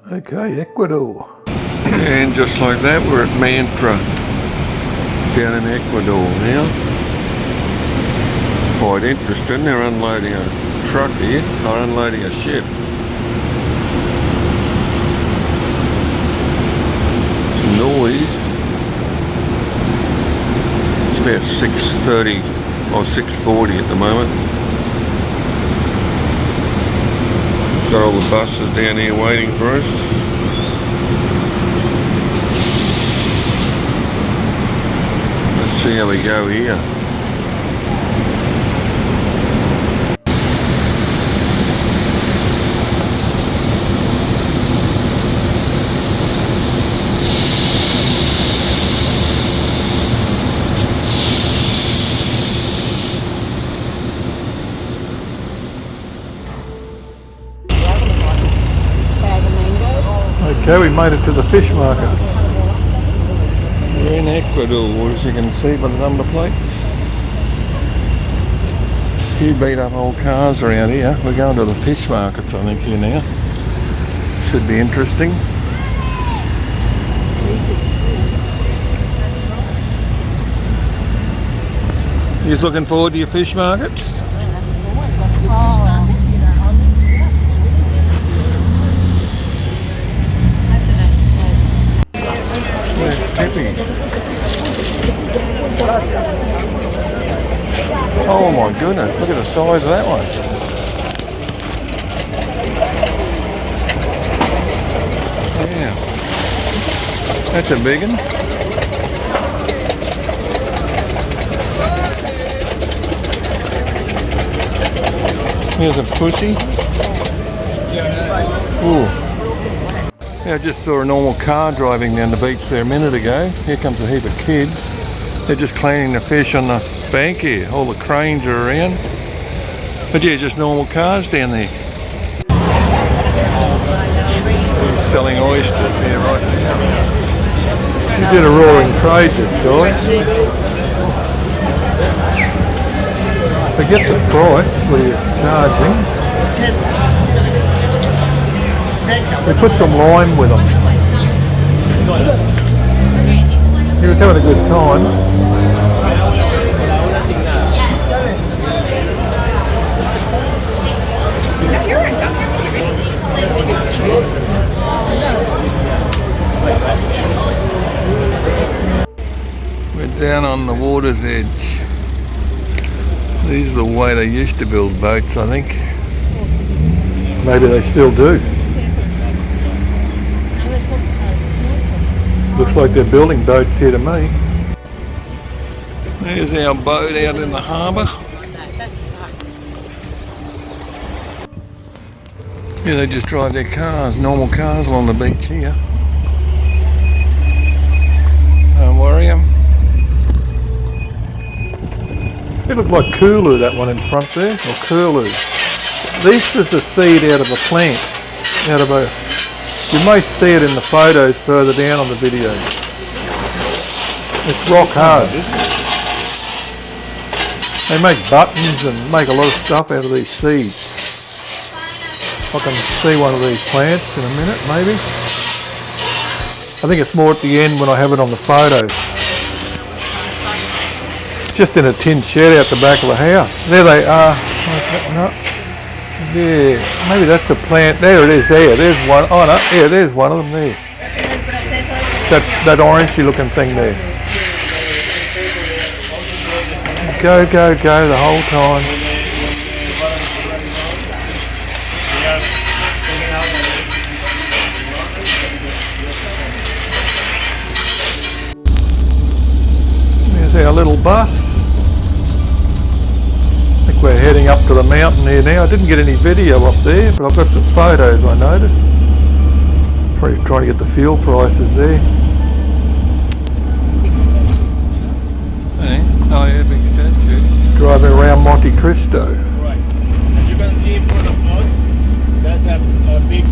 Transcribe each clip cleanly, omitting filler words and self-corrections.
Okay, Ecuador. And just like that, we're at Manta down in Ecuador now. Quite interesting. They're unloading a truck here, or unloading a ship. Noise. It's about 6:30 or 6:40 at the moment. Got all the buses down here waiting for us. Let's see how we go here. Okay, we made it to the fish markets. We're in Ecuador, as you can see by the number plates. A few beat up old cars around here. We're going to the fish markets, I think, here now. Should be interesting. You looking forward to your fish markets? Oh my goodness, look at the size of that one. Yeah. That's a big one. Here's a pussy. Ooh. Yeah, I just saw a normal car driving down the beach there a minute ago. Here comes a heap of kids. They're just cleaning the fish on the bank here. All the cranes are around. But yeah, just normal cars down there. He's selling oysters here right now. He did a roaring trade, this guy. Forget the price, what he's charging. We put some lime with them. He was having a good time. We're down on the water's edge. These are the way they used to build boats, I think. Maybe they still do. Looks like they're building boats here to me. There's our boat out in the harbour. Yeah, they just drive their cars, normal cars along the beach here. Don't worry them. It looked like Kulu, that one in front there, or Kulu. This is the seed out of a plant, out of a... You may see it in the photos further down on the video. It's rock hard. They make buttons and make a lot of stuff out of these seeds. I can see one of these plants in a minute, maybe. I think it's more at the end when I have it on the photos. It's just in a tin shed out the back of the house. There they are. No. There, maybe that's the plant. There it is. There's one. Oh no, yeah, there's one of them there. That orangey looking thing there. Go the whole time. There's our little bus. We're heading up to the mountain here now. I didn't get any video up there, but I've got some photos I noticed. Probably trying to get the fuel prices there. Hey. Oh yeah, big statue. Driving around Montecristo. Right. As you can see in front of us, that's a big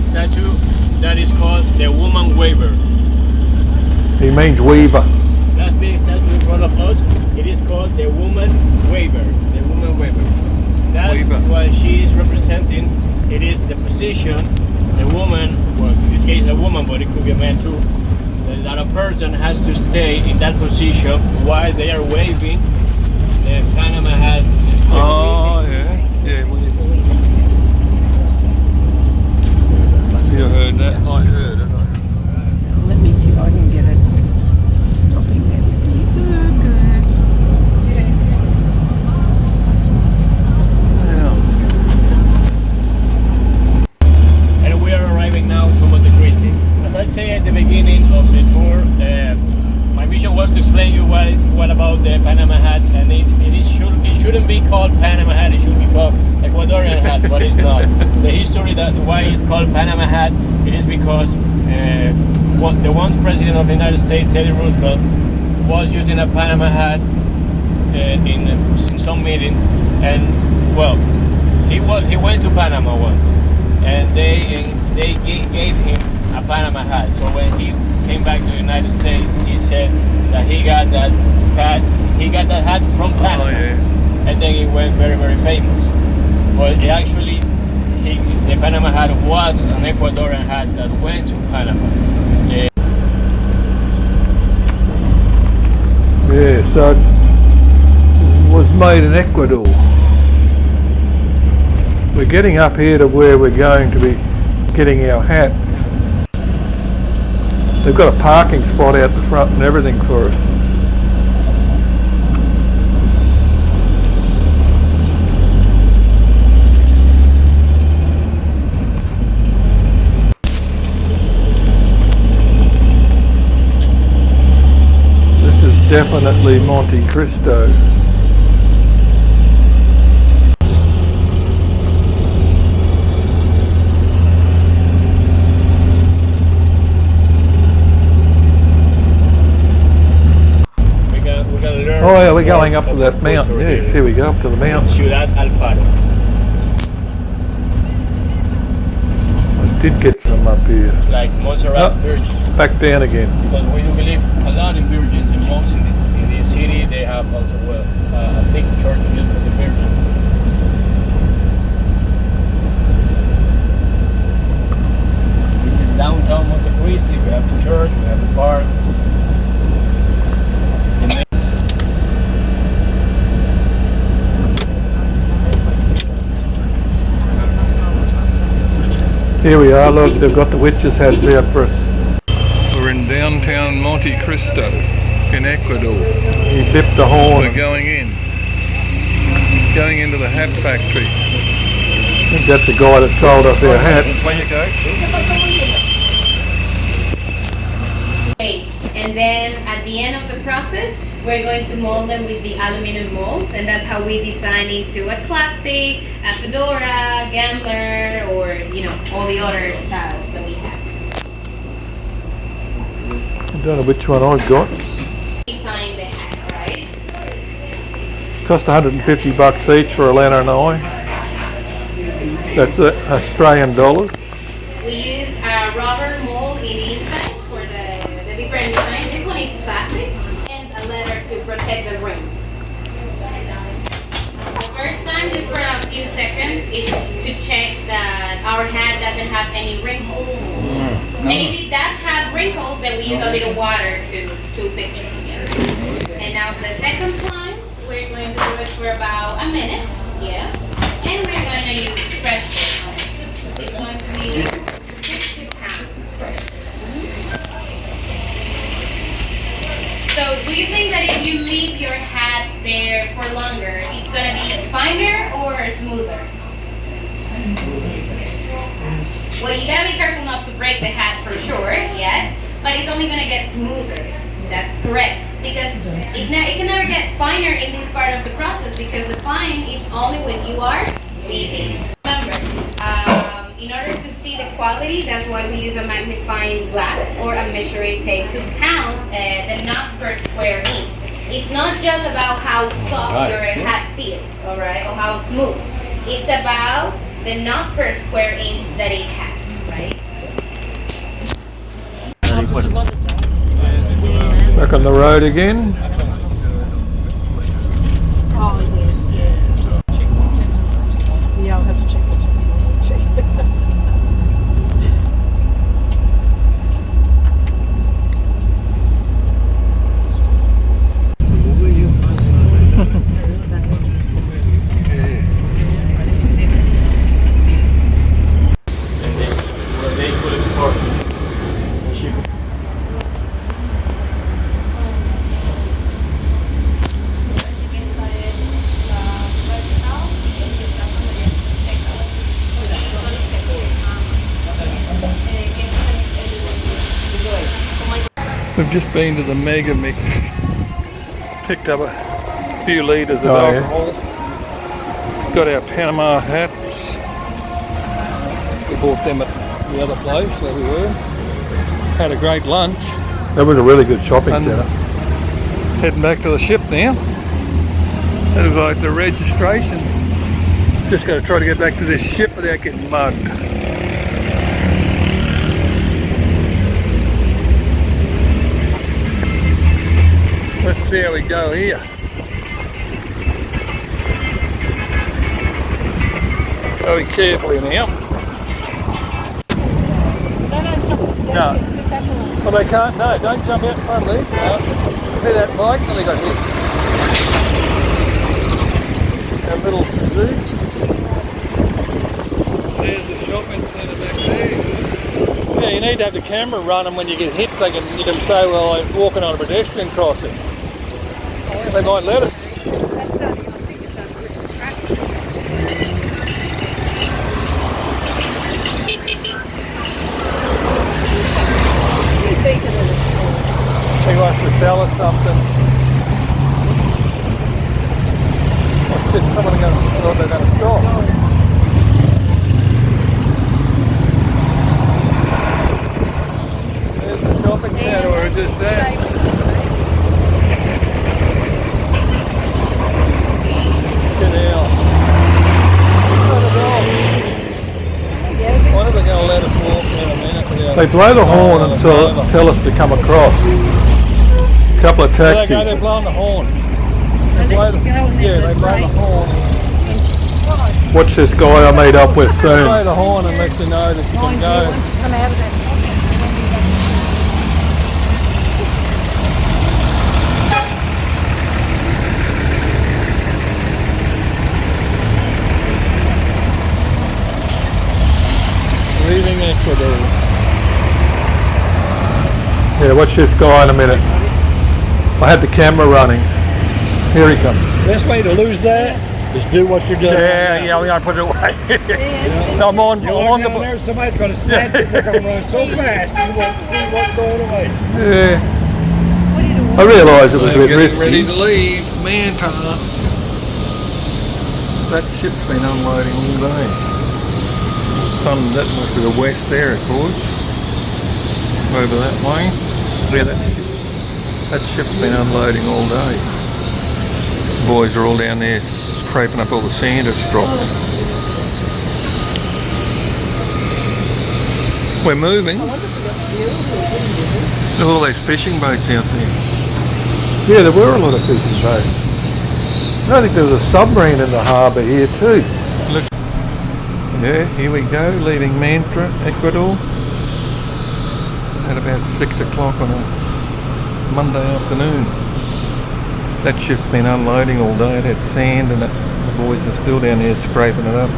statue that is called the woman waver. He means weaver. That big statue in front of us, it is called the woman waver. That's what she is representing. It is the position the woman woman, but it could be a man too. That a person has to stay in that position while they are waving the Panama hat. Oh, yeah. Yeah, well, you heard that? I heard it. Let me see if I can get it stopping there with me. And we are arriving now to Montecristo. As I say at the beginning of the tour, my mission was to explain you what about the Panama hat, and it shouldn't be called Panama hat. It should be called Ecuadorian hat, but it's not. The history that why it's called Panama hat, it is because the once president of the United States, Teddy Roosevelt, was using a Panama hat in some meeting, and well, he went to Panama once, and they gave him a Panama hat. So when he came back to the United States, he said that he got that hat from Panama, and then he went very, very famous. But actually, the Panama hat was an Ecuadorian hat that went to Panama. Yeah, so it was made in Ecuador. We're getting up here to where we're going to be getting our hats. They've got a parking spot out the front and everything for us. This is definitely Montecristo. Oh yeah, we're going up to that mountain. Yes, here we go, up to the mountain. Ciudad Alfaro. I did get some up here. Like Montserrat Virgin. Back down again. Because we do believe a lot in virgins, and most in this city they have also a big church just for the virgin. This is downtown Montecristo. We have the church, we have the park. Here we are, look, they've got the witches' hats out for us. We're in downtown Montecristo in Ecuador. He bipped the horn. We're going into the hat factory. I think that's the guy that sold us our hats. And then at the end of the process, we're going to mold them with the aluminum molds, and that's how we design into a classic, a fedora, gambler, or all the other styles that we have. I don't know which one I've got. Design the hat, right? Cost $150 each for Alana and I. That's Australian dollars. We use a rubber mold in the inside for the different design. This one is plastic and a leather to protect the rim. The first time, just for a few seconds, is to check that our hat doesn't have any wrinkles. And if it does have wrinkles, then we use a little water to fix it. Yes. And now the second time, we're going to do it for about a minute. Yeah. And we're going to use pressure on it. It's going to be 60 pounds. So do you think that if you leave your hat there for longer, it's going to be finer or smoother? Well, you got to be careful not to break the hat for sure, yes, but it's only going to get smoother. That's correct, because it can never get finer in this part of the process, because the fine is only when you are leaving. Remember, in order to see the quality, that's why we use a magnifying glass or a measuring tape to count the knots per square inch. It's not just about how soft your hat feels, all right, or how smooth. It's about the knots per square inch that it has, right? Back on the road again. Oh, yes. Yeah, I'll have to check the text. just been to the Mega Mix. Picked up a few litres of Oh, yeah. alcohol. Got our Panama hats. We bought them at the other place where we were. Had a great lunch. That was a really good shopping And centre. heading back to the ship now. That was like the registration. Just got to try to get back to this ship without getting mugged. Let's see how we go here. Very carefully now. No. Well, they can't. No, don't jump out in front of these. No. See that bike? Nearly got hit. That little zoo. There's the shopping centre back there. Yeah, you need to have the camera running when you get hit. You can say, well, I'm walking on a pedestrian crossing. They might let us. He wants to sell us something. Oh shit, someone thought they're going to stop. There's the shopping centre where it just there. Get out. Why are they going to let us walk in a minute without... They blow the horn and tell us to come across. A couple of taxis. They're blowing the horn. They blow the horn. Watch this guy I meet up with soon. Blow the horn and let you know that you can go. Leaving Ecuador. Yeah, watch this guy in a minute. I had the camera running. Here he comes. Best way to lose that is do what you're doing. Yeah, we gotta put it away. No, I'm on the down there, somebody's gonna snatch it. They're gonna run so fast. You won't see what's going away. Yeah. I realised it was a bit risky. Ready to leave Manta. That ship's been unloading all day. That must be the west there, of course. Over that way. Yeah, that ship's been unloading all day. The boys are all down there scraping up all the sand it's dropped. We're moving. There's all those fishing boats out there. Yeah, there were a lot of fishing boats. I think there was a submarine in the harbour here too. Look. Yeah, here we go, leaving Manta, Ecuador. At about 6 o'clock on a Monday afternoon. That ship's been unloading all day. It had sand in it. The boys are still down there scraping it up.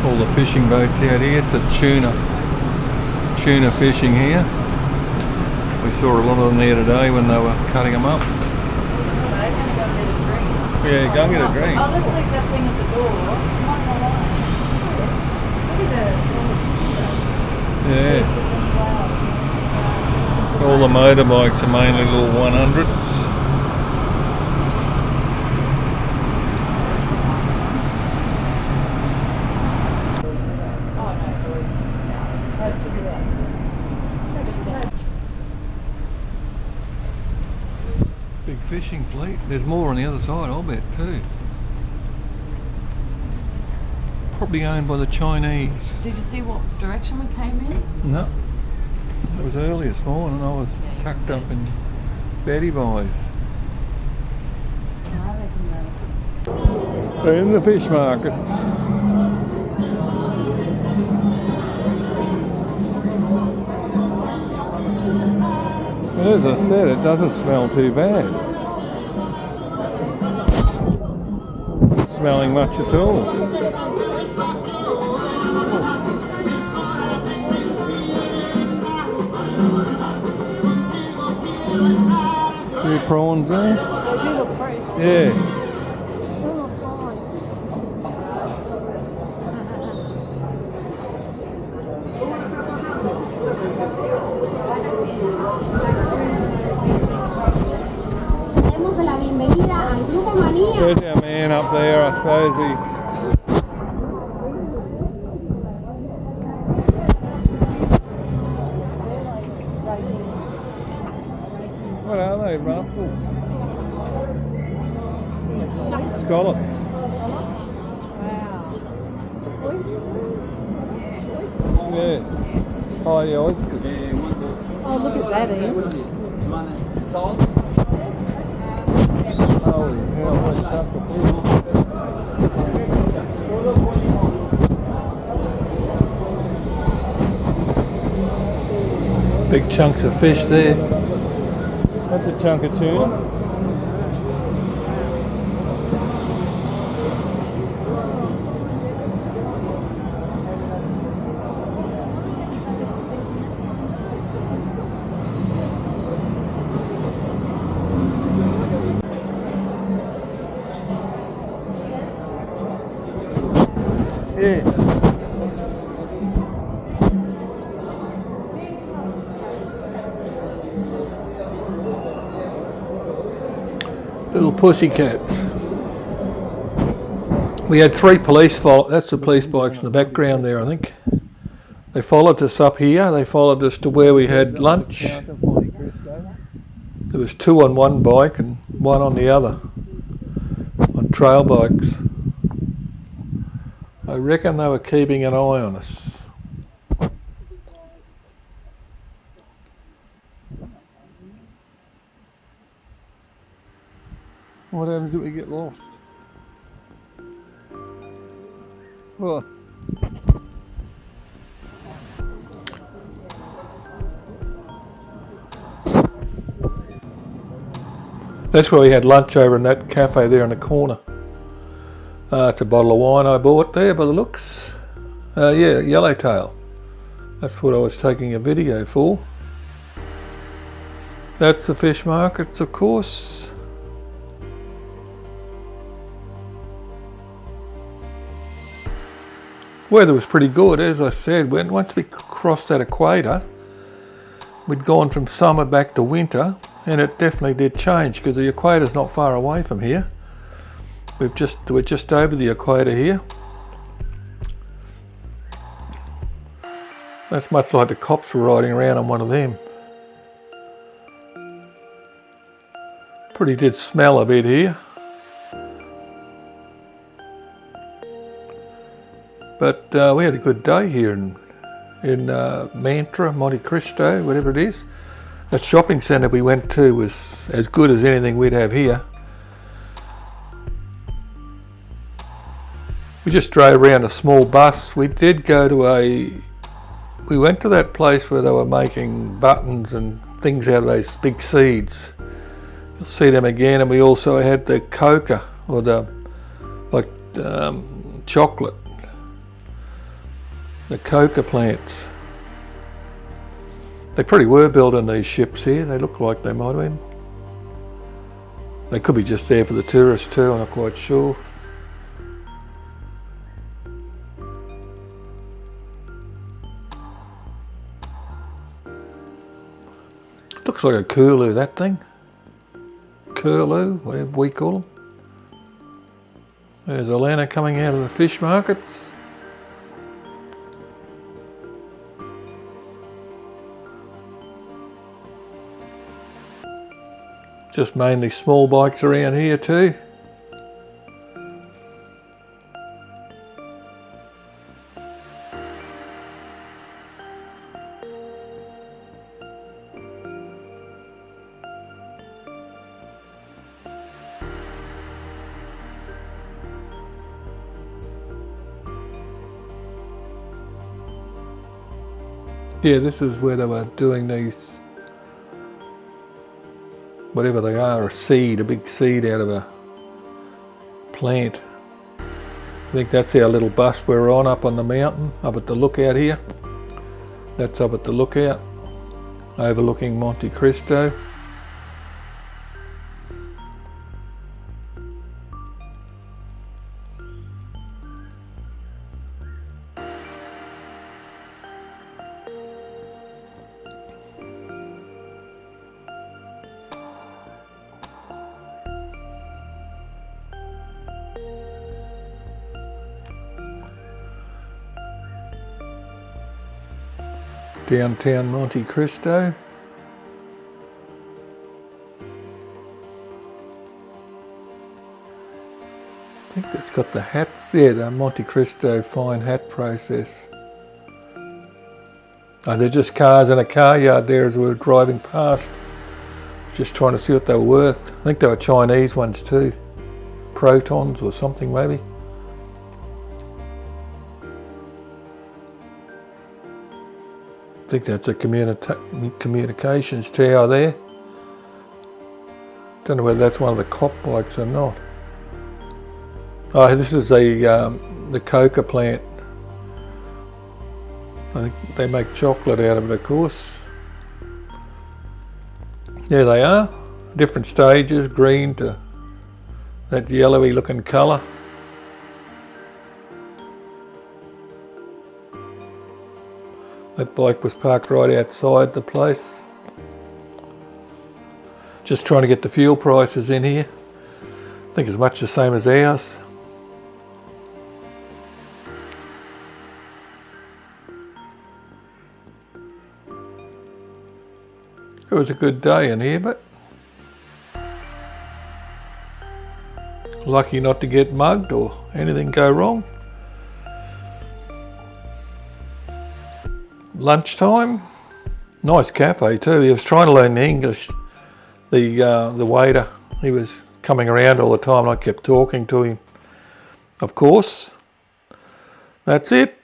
All the fishing boats out here. It's a tuna fishing here. We saw a lot of them there today when they were cutting them up. Yeah, go get a drink. Oh, let's take that thing at the door. Yeah. All the motorbikes are mainly little 100s. Big fishing fleet. There's more on the other side, I'll bet, too. Probably owned by the Chinese. Did you see what direction we came in? No. It was early this morning. I was tucked up in Betty Boys. They're in the fish markets. Well, as I said, it doesn't smell too bad. Not smelling much at all. Few prawns there. They do look fresh. Yeah. They look fine. There's our man up there, I suppose What are they, ruffles? Scallops. Yeah. Oh, yeah, oysters. Oh, look at that, Ian. Holy hell, what a chunk of fish. Big chunks of fish there. That's a chunk of tuna. Yeah. Little pussycats. We had 3 police that's the police bikes in the background there, I think. They followed us up here. They followed us to where we had lunch. There was 2 on one bike and 1 on the other, on trail bikes. I reckon they were keeping an eye on us. What happens if we get lost? Well, that's where we had lunch, over in that cafe there in the corner. It's a bottle of wine I bought there by the looks. Yeah, yellowtail. That's what I was taking a video for. That's the fish markets, of course. Weather was pretty good, as I said. Once we crossed that equator, we'd gone from summer back to winter, and it definitely did change because the equator's not far away from here. We're just over the equator here. That's much like the cops were riding around on one of them. Pretty did smell a bit here. But we had a good day here in Manta, Montecristo, whatever it is. That shopping centre we went to was as good as anything we'd have here. We just drove around a small bus. We did go to we went to that place where they were making buttons and things out of those big seeds. You'll see them again, and we also had the coca, or the chocolate. The coca plants. They probably were building these ships here. They look like they might have been. They could be just there for the tourists too, I'm not quite sure. Looks like a curlew, that thing. Curlew, whatever we call them. There's Alana coming out of the fish markets. Just mainly small bikes around here too. Yeah, this is where they were doing these, whatever they are, a seed, a big seed out of a plant. I think that's our little bus we're on up on the mountain, up at the lookout here. That's up at the lookout, overlooking Montecristo. Downtown Montecristo. I think it's got the hats there, the Montecristo fine hat process. Oh, they're just cars in a car yard there as we were driving past. Just trying to see what they were worth. I think they were Chinese ones too. Protons or something maybe. I think that's a communications tower there. Don't know whether that's one of the cop bikes or not. Oh, this is the coca plant. I think they make chocolate out of it, of course. There they are, different stages, green to that yellowy looking colour. That bike was parked right outside the place. Just trying to get the fuel prices in here. I think it's much the same as ours. It was a good day in here, but lucky not to get mugged or anything go wrong. Lunchtime, nice cafe too. He was trying to learn English. The waiter, he was coming around all the time and I kept talking to him. Of course, that's it.